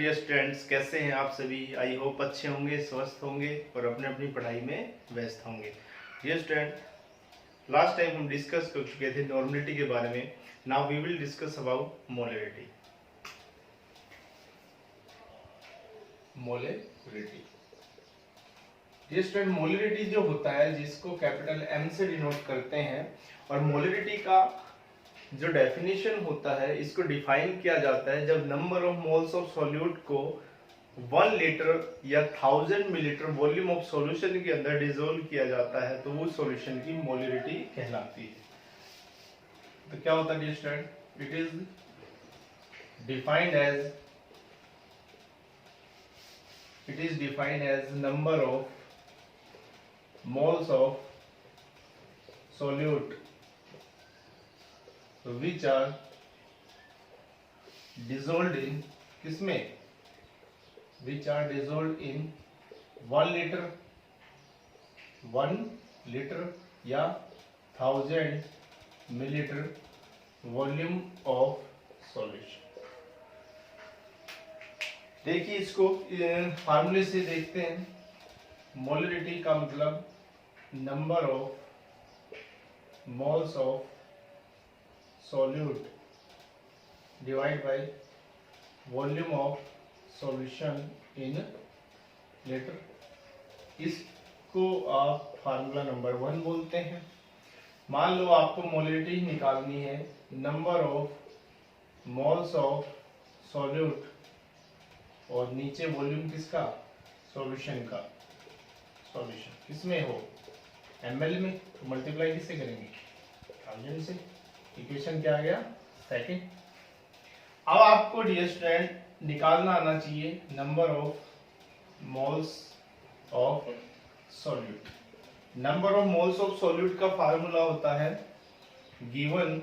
Dear students, कैसे हैं आप सभी। आई होप अच्छे होंगे, स्वस्थ होंगे और अपने अपनी पढ़ाई में व्यस्त होंगे। डियर स्टूडेंट, लास्ट टाइम हम डिस्कस कर चुके थे नॉर्मलिटी के बारे में। Now we will discuss about molarity. Molarity dear student, molarity जो होता है जिसको कैपिटल M से डिनोट करते हैं, और मोलरिटी का जो डेफिनेशन होता है इसको डिफाइन किया जाता है जब number of moles of solute को 1 लीटर या 1000 मिलीलीटर वॉल्यूम ऑफ सॉल्यूशन के अंदर डिसोल्व किया जाता है तो वो सॉल्यूशन की मोलरिटी कहलाती है। तो क्या होता है student, it is defined as number of moles of solute which are dissolved in किसमें, which are dissolved in 1 litre या 1000 मिलीलीटर वॉल्यूम ऑफ सॉल्यूशन। देखिए इसको फार्मूले से देखते हैं। मोलरिटी का मतलब number of moles of solute divided by volume of solution in liter। इसको आप फार्मूला नंबर 1 बोलते हैं। मान लो आपको मोलरिटी निकालनी है, number of moles of solute, और नीचे वॉल्यूम किसका, सॉल्यूशन का। सॉल्यूशन किसमें हो, ml में, तो मल्टीप्लाई किससे करेंगे, 1000 से। इक्वेशन क्या आ गया, सेकंड। अब आपको डियर स्टूडेंट निकालना आना चाहिए number of moles of solute. Number of moles of solute का फार्मूला होता है given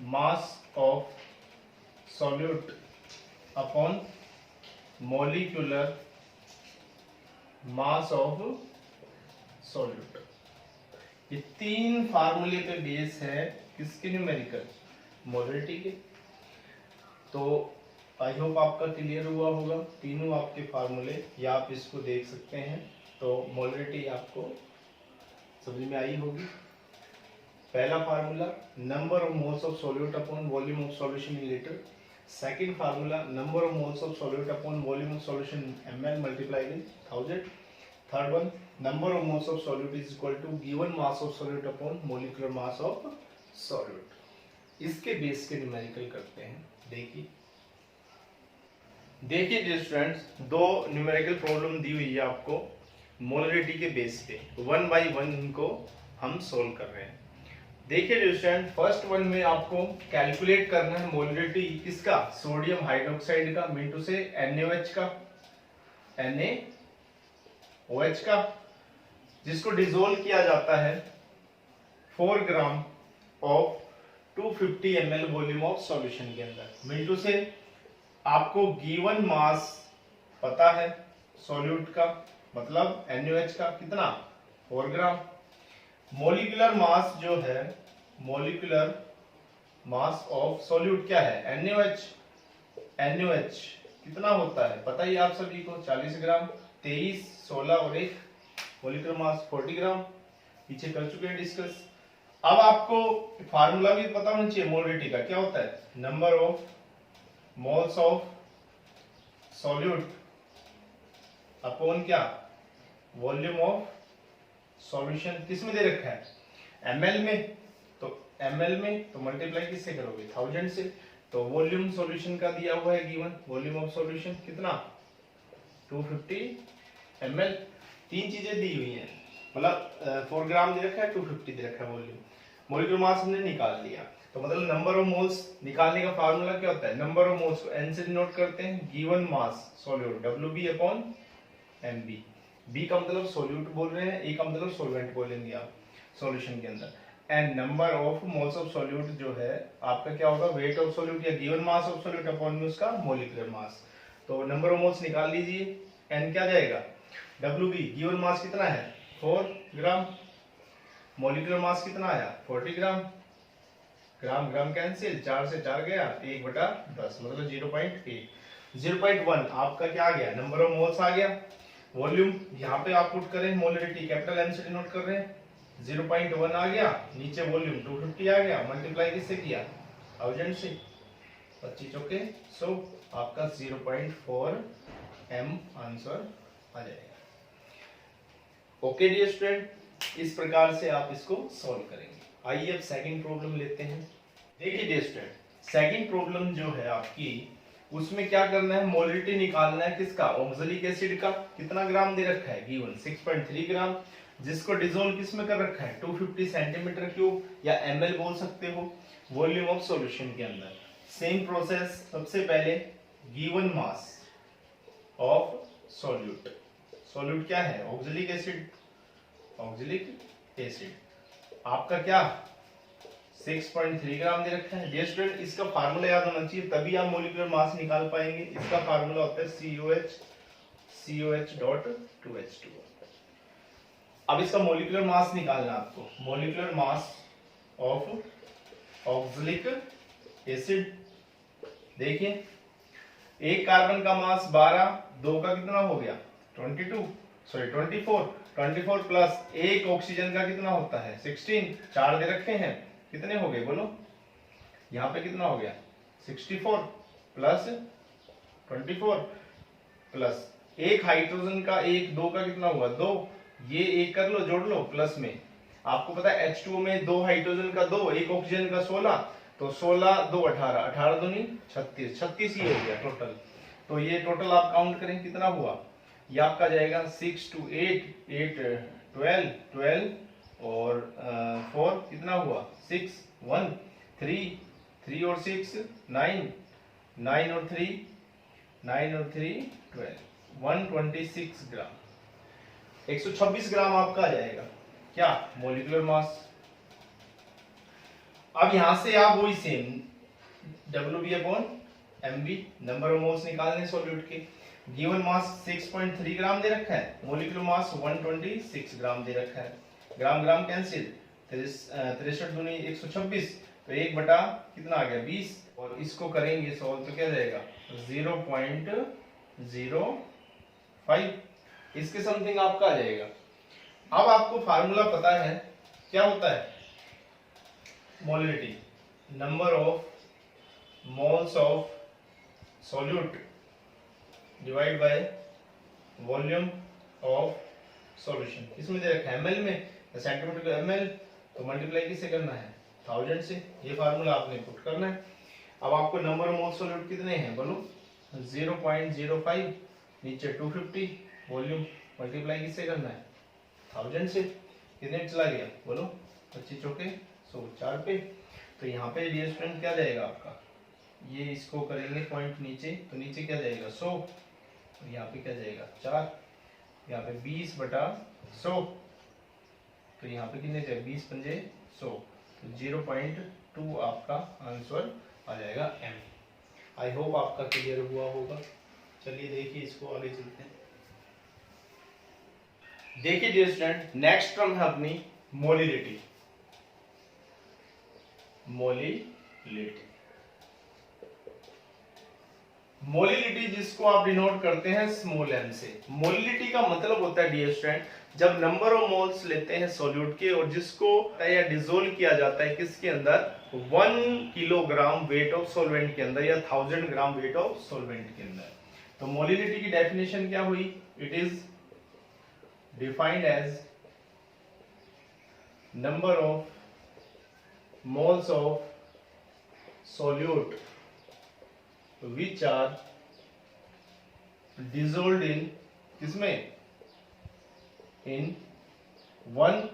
mass of solute upon molecular mass of solute. ये 3 फार्मूले पे बेस है किसके, न्यूमेरिकल, मोलरिटी के। तो आई होप आपका क्लियर हुआ होगा तीनों आपके फार्मूले, या आप इसको देख सकते हैं। तो मोलरिटी आपको समझ में आई होगी। पहला formula number of moles of solute upon volume of solution in litre. Second formula number of moles of solute upon volume of solution ml multiply with 1000। Third one, number of moles of solute is equal to given mass of solute upon molecular mass of solute। इसके base के numerical करते हैं। देखिए dear students, 2 numerical problem दी हुई है आपको molarity के base पे, 1 बाई 1 इनको हम सोल्व कर रहे हैं। देखिए डियर स्टूडेंट, फर्स्ट वन में आपको कैलकुलेट करना है मोलरिटी किसका, सोडियम हाइड्रोक्साइड का मिंटू से NaOH का, NaOH का, जिसको डिसोल्व किया जाता है 4 gram of 250 ml volume of solution के अंदर। मिंटू से आपको गिवन मास पता है सॉल्यूट का, मतलब NaOH का कितना, 4 ग्राम। मॉलिक्यूलर मास जो है, मॉलिक्यूलर मास ऑफ सॉल्यूट क्या है, NaOH कितना होता है पता ही आप सभी को, 40 ग्राम। 23, 16 और 1 मॉलिक्यूलर मास 40 ग्राम, पीछे कर चुके हैं डिस्कस। अब आपको फार्मूला भी पता होना चाहिए मोलरिटी का, क्या होता है, number of moles of solute upon क्या, वॉल्यूम ऑफ सॉल्यूशन। किस में दे रखा है, ml में, तो ml में तो मल्टीप्लाई किससे करोगे, 1000 से। तो वॉल्यूम सॉल्यूशन का दिया हुआ है गिवन, वॉल्यूम ऑफ सॉल्यूशन कितना, 250 ml। 3 चीजें दी हुई हैं, मतलब 4 ग्राम दे रखा है, 250 दे रखा है वॉल्यूम। मॉलिक्यूलर मास हमने निकाल लिया, तो मतलब नंबर ऑफ मोल्स निकालने का फार्मूला क्या होता है, नंबर ऑफ मोल्स को n से डिनोट करते हैं, given mass solute Wb upon Mb। B का मतलब सॉल्यूट बोल रहे हैं, A का मतलब सॉल्वेंट बोलेंगे आप सॉल्यूशन के अंदर। And number of moles of solute जो है आपका क्या होगा, वेट ऑफ सॉल्यूट या given mass of solute upon में उसका मॉलिक्यूलर मास। तो नंबर ऑफ मोल्स निकाल लीजिए, n क्या जाएगा, Wb, गिवन मास कितना है 4 ग्राम, मॉलिक्यूलर मास कितना आया 40 ग्राम, ग्राम ग्राम कैंसिल, 4 से 4 गया, 1/10 मतलब 0.8। 0.1 आपका क्या आ गया, नंबर ऑफ मोल्स आ गया। वॉल्यूम यहाँ पे आप पुट करें, मोलरिटी कैपिटल एम से डिनोट कर रहे हैं, 0.1 आ गया, नीचे वॉल्यूम 250 आ गया, मल्टीप्लाई किससे किया, 1000 से, 25 चौके 100, आपका 0.4 m आंसर आ जाएगा। ओके डियर स्टूडेंट, इस प्रकार से आप इसको सॉल्व करेंगे। आइए अब सेकंड प्रॉब्लम लेते हैं। देखिए डियर स्टूडेंट, सेकंड प्रॉब्लम जो है आपकी, उसमें क्या करना है, मोलरिटी निकालना है किसका, ऑक्सैलिक एसिड का। कितना ग्राम दे रखा है, गिवन 6.3 ग्राम, जिसको डिसोल्व किस में कर रखा है, 250 सेंटीमीटर क्यूब या ml बोल सकते हो, वॉल्यूम ऑफ सॉल्यूशन के अंदर। सेम प्रोसेस, सबसे पहले given mass of solute, solute क्या है, ऑक्सैलिक एसिड, ऑक्सैलिक एसिड आपका क्या 6.3 ग्राम दे रखा है। डियर स्टूडेंट, इसका फार्मूला याद होना चाहिए, तभी आप मोलिकुलर मास निकाल पाएंगे। इसका फार्मूला होता है COH.2H2। अब इसका मोलिकुलर मास निकालना आपको, molecular mass of oxalic acid. देखिए, एक कार्बन का मास 12, दो का कितना हो गया 24 प्लस एक ऑक्सीजन का कितना होता है 16, 4 दे रखे हैं, कितने हो गए बोलो, यहाँ पे कितना हो गया 64 प्लस 24 प्लस एक हाइड्रोजन का, एक दो का कितना हुआ 2, ये एक कर लो, जोड़ लो प्लस में। आपको पता है H2O में 2 हाइड्रोजन का 2, एक ऑक्सीजन का 16, तो 16 2 18, 18 दूनी 36, 36 ही हो गया टोटल। तो ये टोटल आप काउंट करें कितना हुआ, ये आपका जाएगा 6 2 8 8 12 12 और 4 कितना हुआ 6 1 3 3 और 6 9 9 और 3 9 और 3 12 126 ग्राम, 126 ग्राम आपका आ जाएगा क्या मोलिकुलर मास। अब यहां से आप वही same WB/MB number of moles निकालने सॉल्यूट के। गिवन मास 6.3 ग्राम दे रखा है, मोलिकुलर मास 126 ग्राम दे रखा है, ग्राम ग्राम कैंसिल, 63 दूनी 126, तो 1 बटा कितना आ गया 20, और इसको करेंगे सॉल्व तो क्या जाएगा 0.05, इसके समथिंग आपका आ जाएगा। अब आपको फार्मूला पता है, क्या होता है molarity, number of moles of solute divide by volume of solution. इसमें दे रखा है ml में, सेंटीमीटर को ml, तो मल्टीप्लाई किससे करना है 1000 से, ये फार्मूला आपने पुट करना है। अब आपको नंबर ऑफ मोल्स सॉल्यूट कितने हैं बोलो 0.05, नीचे 250, वॉल्यूम मल्टीप्लाई किससे करना है 1000 से, कितने चला गया बोलो 25 चौके 100, 4 पे, तो यहाँ पे डियर स्टूडेंट क्या जाएगा आपका, ये इसको करेंगे पॉइंट नीचे, तो नीचे क्या जाएगा 100, और यहाँ पे क्या जाएगा 4, यहाँ पे 20 बटा 100, तो यहाँ पे कितने जाए 20 पंजे 100, तो 0.2 आपका आंसर आ जाएगा M। आई होप आपका क्लियर हुआ होगा। चलिए देखिए इसको आगे चलते हैं। देखिए डियर स्टूडेंट, नेक्स्ट टर्म है अपनी मोलिलिटी। मोलिलिटी, मोलिलिटी जिसको आप डिनोट करते हैं स्मॉल m से। मोलिलिटी का मतलब होता है डियर स्टूडेंट, जब नंबर ऑफ मोल्स लेते हैं सॉल्यूट के और जिसको या डिसोल्व किया जाता है किसके अंदर 1 किलोग्राम वेट ऑफ सॉल्वेंट के अंदर या 1000 ग्राम वेट ऑफ सॉल्वेंट के अंदर। तो मोलिलिटी की डेफिनेशन क्या हुई, it is defined as number of moles of solute which are dissolved in किसमें, in 1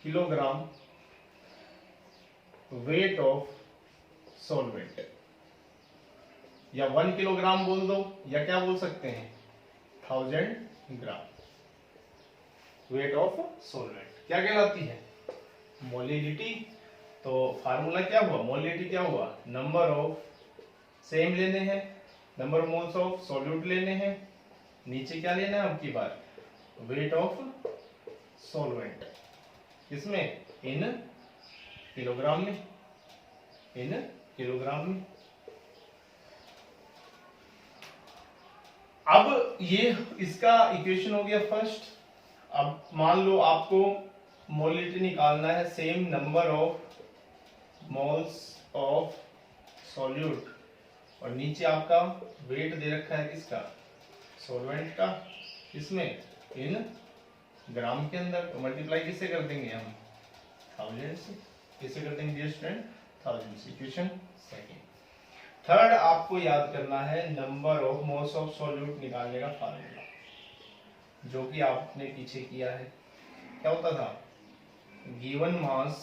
kilogram weight of solvent, या 1 किलोग्राम बोल दो या क्या बोल सकते हैं 1000 ग्राम वेट ऑफ सॉल्वेंट, क्या कहलाती है मोलिलिटी। तो फार्मूला क्या हुआ, मोलिलिटी क्या हुआ, नंबर ऑफ सेम लेने हैं, number of moles of solute लेने हैं, नीचे क्या लेना है आपकी बार वेट ऑफ सॉल्वेंट, किसमें इन किलोग्राम में, इन किलोग्राम में। अब ये इसका इक्वेशन हो गया फर्स्ट। अब मान लो आपको मोलिटी निकालना है, same number of moles of solute, और नीचे आपका वेट दे रखा है किसका, सॉल्वेंट का, इसमें इन ग्राम के अंदर। तो मल्टीप्लाई किससे कर देंगे हम, 1000 से। किससे कर देंगे डियर स्टूडेंट, 1000 से। Equation second. थर्ड आपको याद करना है number of moles of solute निकालने का फार्मूला, जो कि आपने पीछे किया है। क्या होता था, given mass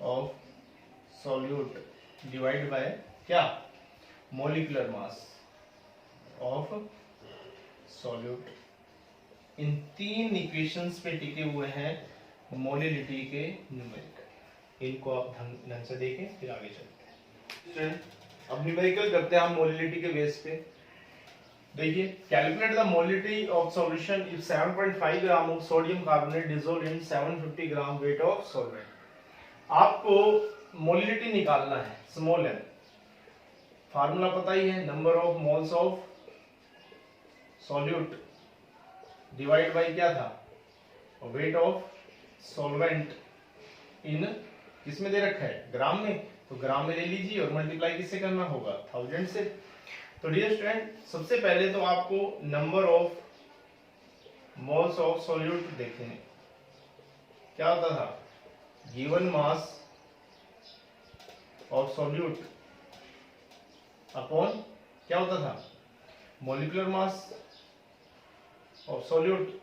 of solute divide by क्या, मोलिकुलर मास ऑफ सॉल्यूट। इन तीन इक्वेशंस पे टिके हुए हैं मोलिलिटी के न्यूमेरिकल। इनको आप ढंग से देखें, फिर आगे चलते हैं। अब न्यूमेरिकल करते हैं हम मोलिलिटी के बेस पे। देखिए, calculate the molality of solution if 7.5 gram of sodium carbonate dissolved in 750 gram weight of solvent. आपको मोलिलिटी निकालना है, स्मॉल एम। फार्मूला पता ही है, number of moles of solute divide by क्या था, वेट ऑफ सॉल्वेंट इन, किसमें दे रखा है, ग्राम में। तो ग्राम में ले लीजिए और मल्टीप्लाई किससे करना होगा, 1000 से। तो डियर स्टूडेंट, सबसे पहले तो आपको number of moles of solute देखें। क्या होता था, given mass of solute upon क्या होता था, मॉलिक्यूलर मास ऑफ सॉल्यूट।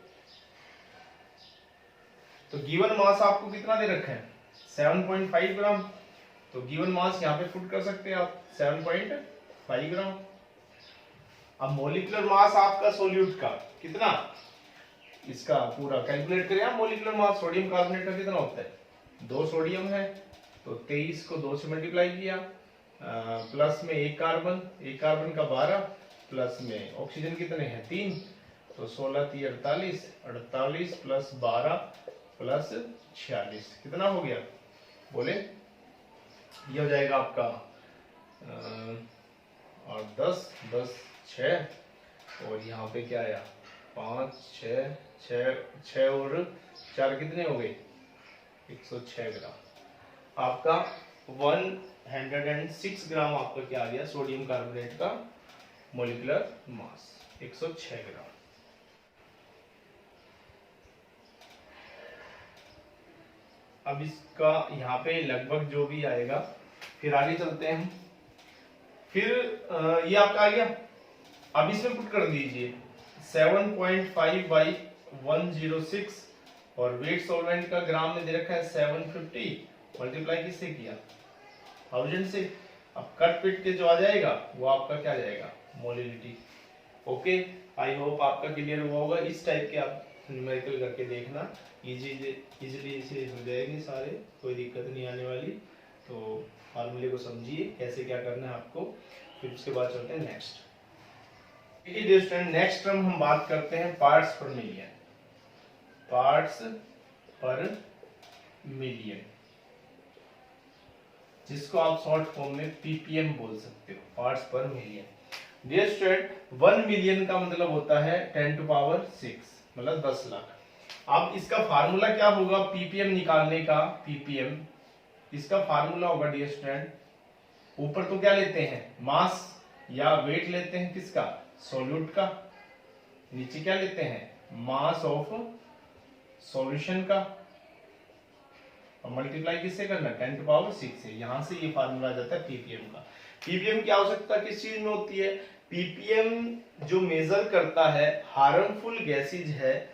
तो गिवन मास आपको कितना दे रखा है, 7.5 ग्राम। तो गिवन मास यहाँ पे पुट कर सकते हैं आप, 7.5 ग्राम। अब मॉलिक्यूलर मास आपका सॉल्यूट का कितना, इसका पूरा कैलकुलेट करें आप। मॉलिक्यूलर मास सोडियम कार्बोनेट का कितना होता है, 2 सोडियम है, तो 23 को 2 से मल्टीप्लाई किया, प्लस में एक कार्बन का 12, प्लस में ऑक्सीजन कितने हैं 3, तो 16 3 48, 48 प्लस 12 प्लस 46 कितना हो गया, बोले। ये हो जाएगा आपका और 10 10 6, और यहाँ पे क्या आया 5 6 6 6 और 4 कितने हो गए, 106 ग्राम। आपका 106 ग्राम आपका क्या आ गया, सोडियम कार्बोनेट का मोलिकुलर मास 106 ग्राम। अब इसका यहाँ पे लगभग जो भी आएगा, फिर आगे चलते हैं। फिर ये आपका आ गया। अब इसमें पुट कर दीजिए 7.5 बाई 106, और वेट सॉल्वेंट का ग्राम में दे रखा है 750, मल्टीप्लाई किससे किया, 1000 से। अब कट पिट के जो आ जाएगा वो आपका क्या जाएगा, मोलिलिटी। ओके, आई होप आपका क्लियर हुआ होगा। इस टाइप के आप न्यूमेरिकल करके देखना, इजीली इसे हो जाएंगे सारे, कोई दिक्कत नहीं आने वाली। तो फार्मूले को समझिए कैसे क्या करना है आपको, फिर उसके बाद चलते हैं next. Dear student, next term हम बात करते हैं पार्ट्स पर मिलियन। पार्ट्स पर मिलियन, जिसको आप शॉर्ट फॉर्म में पीपीएम बोल सकते हो, पार्ट्स पर मिलियन। डियर स्टूडेंट, 1 मिलियन का मतलब होता है 10 टू पावर 6, मतलब 10 लाख। अब इसका फार्मूला क्या होगा पीपीएम निकालने का, पीपीएम इसका फार्मूला होगा डियर स्टूडेंट, ऊपर तो क्या लेते हैं, मास या वेट लेते हैं किसका, सॉल्यूट का, नीचे क्या लेते हैं, मास ऑफ सॉल्यूशन का, और मल्टीप्लाई किससे करना, 10 टू पावर 6 से। यहां से ये फार्मूला आ जाता है पीपीएम का। पीपीएम की आवश्यकता किस चीज में होती है, पीपीएम जो मेजर करता है हार्मफुल गैसेज है,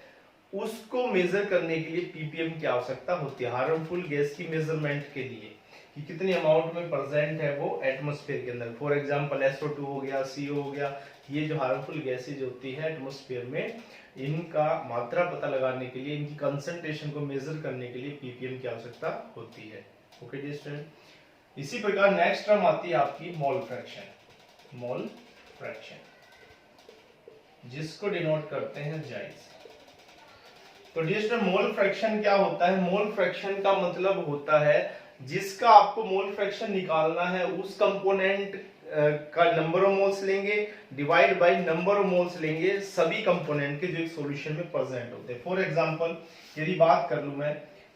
उसको मेजर करने के लिए पीपीएम की आवश्यकता होती है। हार्मफुल गैस की मेजरमेंट के लिए कि कितने अमाउंट में प्रेजेंट है वो एटमॉस्फेयर के अंदर। फॉर एग्जांपल SO2 हो गया, CO हो गया, ये जो हार्मफुल गैसेज होती है एटमॉस्फेयर में, इनका मात्रा पता लगाने के लिए, इनकी कंसंट्रेशन को मेजर करने के लिए पीपीएम की आवश्यकता होती है। ओके जी स्टूडेंट, इसी प्रकार नेक्स्ट टर्म आती है आपकी मोल फ्रैक्शन। मोल फ्रैक्शन जिसको डिनोट करते हैं जाइज। तो डियर मोल फ्रैक्शन क्या होता है, मोल फ्रैक्शन का मतलब होता है जिसका आपको मोल फ्रैक्शन निकालना है, उस कंपोनेंट का नंबर ऑफ मोल्स लेंगे divide by number of moles लेंगे सभी कंपोनेंट के जो एक सॉल्यूशन में प्रेजेंट होते हैं। फॉर एग्जांपल यदि बात कर लूं मैं,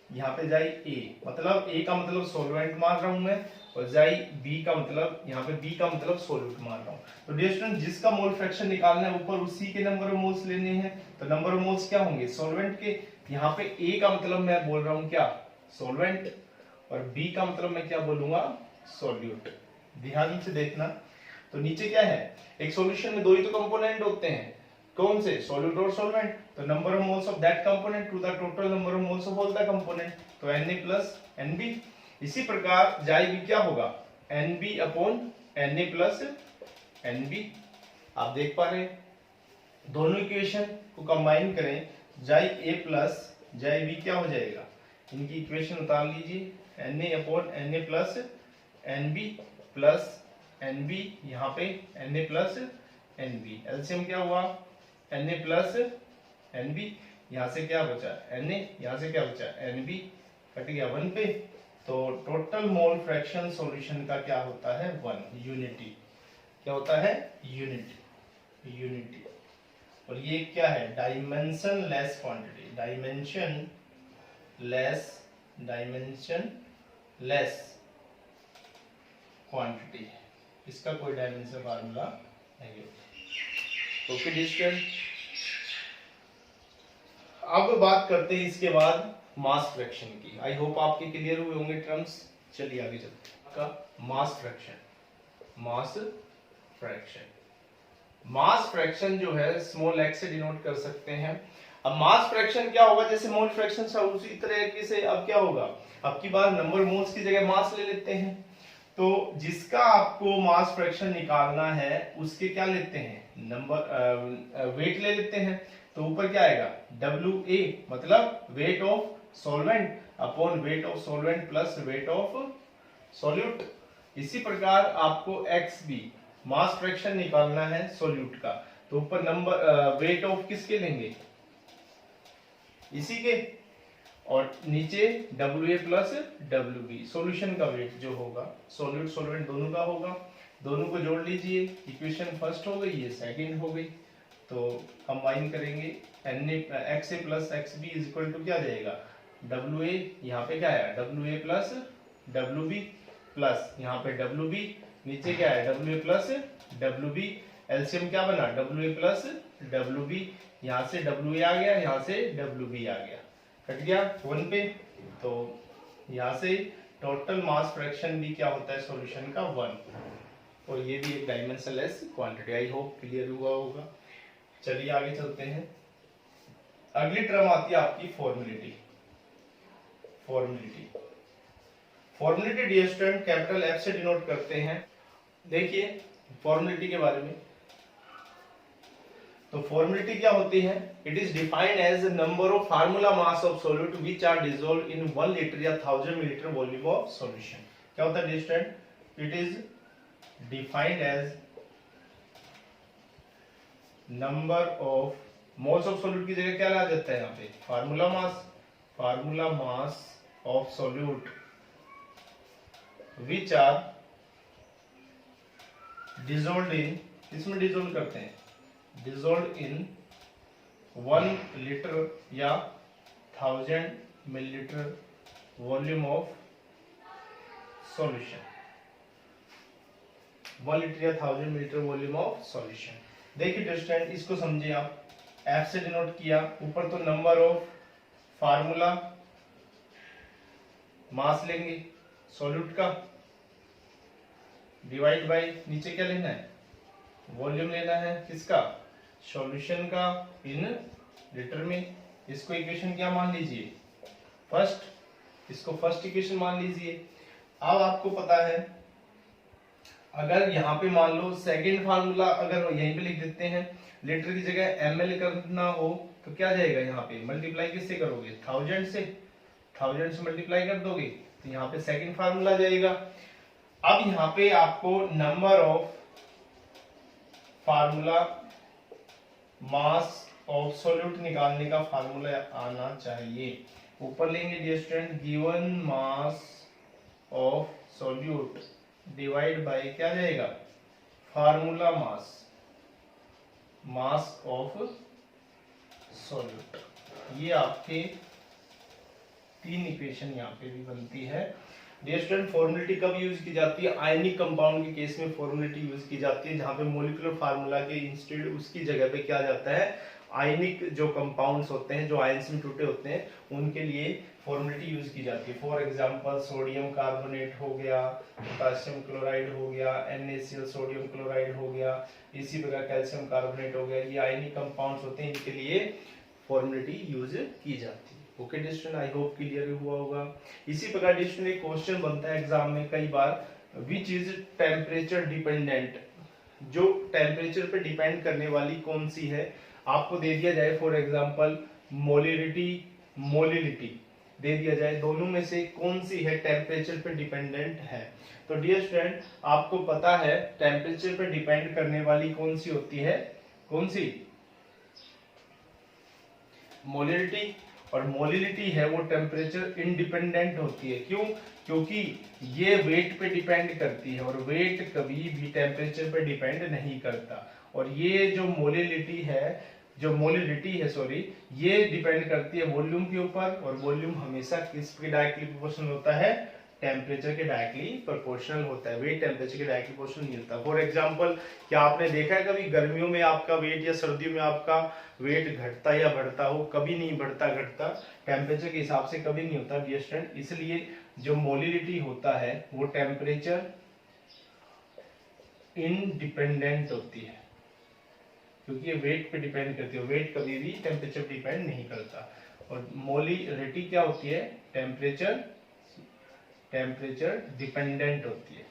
यहाँ पे जाई ए, मतलब ए का मतलब सॉल्वेंट मान रहा हूं मैं, और जाई बी का मतलब, यहाँ पे बी का मतलब सॉल्यूट मान रहा हूँ। तो डियर स्टूडेंट, जिसका मोल फ्रैक्शन निकालना है ऊपर उसी के नंबर ऑफ मोल्स लेने हैं। तो नंबर ऑफ मोल्स क्या होंगे सॉल्वेंट के, यहाँ पे ए का मतलब मैं बोल रहा हूँ क्या सॉल्वेंट, और बी का मतलब मैं क्या बोलूंगा सॉल्यूट। ध्यान से देखना। तो नीचे क्या है, एक सॉल्यूशन में दो ही तो कंपोनेंट होते हैं, कौन से सॉल्यूट और सॉल्वेंट। तो number of moles of that component to the total number of moles of all the component, तो Na प्लस Nb। इसी प्रकार जाई भी क्या होगा Nb upon Na plus Nb। आप देख पा रहे हैं, दोनों इक्वेशन को कंबाइन करें, जाई A प्लस जाई B क्या हो जाएगा, इनकी इक्वेशन उतार लीजिए, Na upon Na plus Nb plus Nb, यहाँ पे Na प्लस Nb, एलसीएम क्या हुआ Na प्लस Nb, यहाँ से क्या बचा Na, यहाँ से क्या बचा Nb, कट गया 1 पे। तो टोटल मोल फ्रैक्शन सॉल्यूशन का क्या होता है 1, यूनिटी। क्या होता है यूनिटी, यूनिटी। और ये क्या है dimension less quantity, dimension less quantity, इसका कोई डायमेंशन फार्मूला नहीं होता। ओके डिस्टेंस, अब बात करते हैं इसके बाद मास फ्रैक्शन की। आई होप आपके क्लियर हुए होंगे टर्म्स। चलिए आगे चलते हैं। आपका मास फ्रैक्शन जो है स्मॉल x से डिनोट कर सकते हैं। अब मास फ्रैक्शन क्या होगा, जैसे मोल फ्रैक्शन था उसी तरह से अब क्या होगा, अब की बार नंबर मोल्स की जगह मास ले लेते हैं। तो जिसका आपको मास फ्रैक्शन निकालना है उसके क्या लेते हैं नंबर वेट ले लेते हैं। तो ऊपर क्या आएगा WA, मतलब weight of solvent upon weight of solvent plus weight of solute. इसी प्रकार आपको XB मास फ्रैक्शन निकालना है सॉल्यूट का, तो ऊपर नंबर वेट ऑफ किसके लेंगे इसी के, और नीचे WA प्लस WB सॉल्यूशन का वेट जो होगा, सॉल्यूट सॉल्वेंट दोनों का होगा। दोनों को जोड़ लीजिए, इक्वेशन फर्स्ट हो गई, ये सेकंड हो गई। तो कंबाइन करेंगे XA plus XB is equal to क्या जाएगा WA, यहाँ पे क्या है WA प्लस WB प्लस यहाँ पे WB, नीचे क्या है WA प्लस WB, एलसीएम क्या बना WA प्लस WB, यहाँ से WA आ गया, यहाँ से WB आ गया, कट गया 1 पे। तो यहाँ से टोटल मास फ्रैक्शन भी क्या होता है सॉल्यूशन का 1, और ये भी एक dimensionless quantity. I hope clear हुआ होगा। चलिए आगे चलते हैं। अगली टर्म आती है आपकी formality. Formality dear student capital F से डिनोट करते हैं। देखिए फॉर्मेलिटी के बारे में, तो फॉर्मेलिटी क्या होती है, it is defined as number of formula mass of solute which are dissolved in 1 litre या 1000 मिलीलीटर वॉल्यूम ऑफ सॉल्यूशन। क्या होता है dear student, it is defined as number of moles of solute की जगह क्या ला जाता है यहाँ पे formula mass of solute which are dissolved in, इसमें डिसॉल्व करते हैं, डिसॉल्व्ड इन 1 लीटर या 1000 millilitre volume of solution, 1 litre या 1000 मिलीलीटर वॉल्यूम ऑफ सॉल्यूशन। देखिए डिस्टेंट, इसको समझिए आप, F से डिनोट किया, ऊपर तो नंबर ऑफ फार्मूला मास लेंगे सॉल्यूट का, डिवाइड बाय नीचे क्या लेना है वॉल्यूम लेना है किसका सॉल्यूशन का इन लीटर में। इसको इक्वेशन क्या मान लीजिए फर्स्ट, इसको फर्स्ट इक्वेशन मान लीजिए। अब आपको पता है अगर यहाँ पे मान लो सेकंड फार्मूला अगर यहीं पे लिख देते हैं, लीटर की जगह ml करना हो तो क्या जाएगा, यहाँ पे मल्टीप्लाई किससे करोगे 1000 से मल्टीप्लाई कर दोगे, तो यहाँ पे सेकंड फार्मूला जाएगा। अब यहाँ पे आपको number of formula mass of solute निकालने का फार्मूला आना चाहिए। ऊपर लेंगे dear student, given mass of solute divide by क्या जाएगा फार्मूला मास ऑफ सॉल्यूट। ये आपके 3 इक्वेशन यहाँ पे भी बनती है। डियर स्टूडेंट, फॉर्मुलेटी कब यूज की जाती है? आयनिक कंपाउंड के केस में फॉर्मुलेटी यूज की जाती है, जहां पे मोलिकुलर फार्मूला के इंस्टेड उसकी जगह पे क्या जाता है, आयनिक जो कंपाउंड्स होते हैं, जो आयंस में टूटे होते हैं, उनके लिए फॉर्मुलेटी यूज की जाती है। फॉर एग्जांपल सोडियम कार्बोनेट हो गया, पोटेशियम क्लोराइड हो गया, NaCl सोडियम क्लोराइड हो गया, इसी प्रकार कैल्शियम कार्बोनेट हो गया। ये आयनिक कंपाउंड्स होते हैं, इनके लिए फॉर्मुलेटी यूज की जाती है। Okay distant, I hope clear हुआ होगा। इसी प्रकार डिस्टेंट एक क्वेश्चन बनता है एग्जाम में कई बार, विच इज टेम्परेचर डिपेंडेंट, जो टेम्परेचर पे डिपेंड करने वाली कौन सी है। आपको दे दिया जाए फॉर एग्जांपल मोलिलिटी दे दिया जाए, दोनों में से कौन सी है टेम्परेचर पे डिपेंडेंट है। तो डियर स्टूडेंट, आपको पता है टेम्परेचर पे डिपेंड करने वाली कौन सी होती है, कौन सी, मोलिलिटी। और मोलिलिटी है वो टेम्परेचर इंडिपेंडेंट होती है। क्यों? क्योंकि ये वेट पे डिपेंड करती है, और वेट कभी भी टेम्परेचर पे डिपेंड नहीं करता। और ये जो मोलिलिटी है सॉरी, ये डिपेंड करती है वॉल्यूम के ऊपर, और वॉल्यूम हमेशा किसके डायरेक्टली प्रोपोर्शनल होता है, टेम्परेचर के डायरेक्टली प्रोपोर्शनल होता है। वेट टेम्परेचर के डायरेक्टली प्रोपोर्शनल नहीं होता। फॉर एग्जांपल, क्या आपने देखा है कभी गर्मियों में आपका वेट या सर्दियों में आपका वेट घटता या बढ़ता हो? कभी नहीं बढ़ता घटता, टेम्परेचर के हिसाब से कभी नहीं होता डियर स्टूडेंट। इसलिए जो मोलिलिटी होता है वो टेम्परेचर इंडिपेंडेंट होती है, क्योंकि ये वेट पे डिपेंड करती है। वेट कभी भी टेम्परेचर पे डिपेंड नहीं करता। और मोलिलिटी क्या होती है, टेम्परेचर डिपेंडेंट होती है।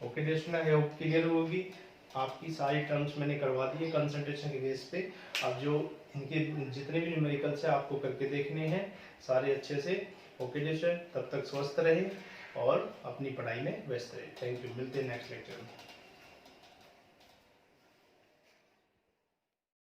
ओके दोस्तों, आई होप क्लियर होगी। आपकी सारी टर्म्स मैंने करवा दी है कंसंट्रेशन के बेस पे। अब जो इनके जितने भी न्यूमेरिकल्स है आपको करके देखने हैं सारे अच्छे से। ओके दोस्तों, तब तक स्वस्थ रहे और अपनी पढ़ाई में व्यस्त रहे। थैंक यू, मिलते हैं नेक्स्ट लेक्चर में।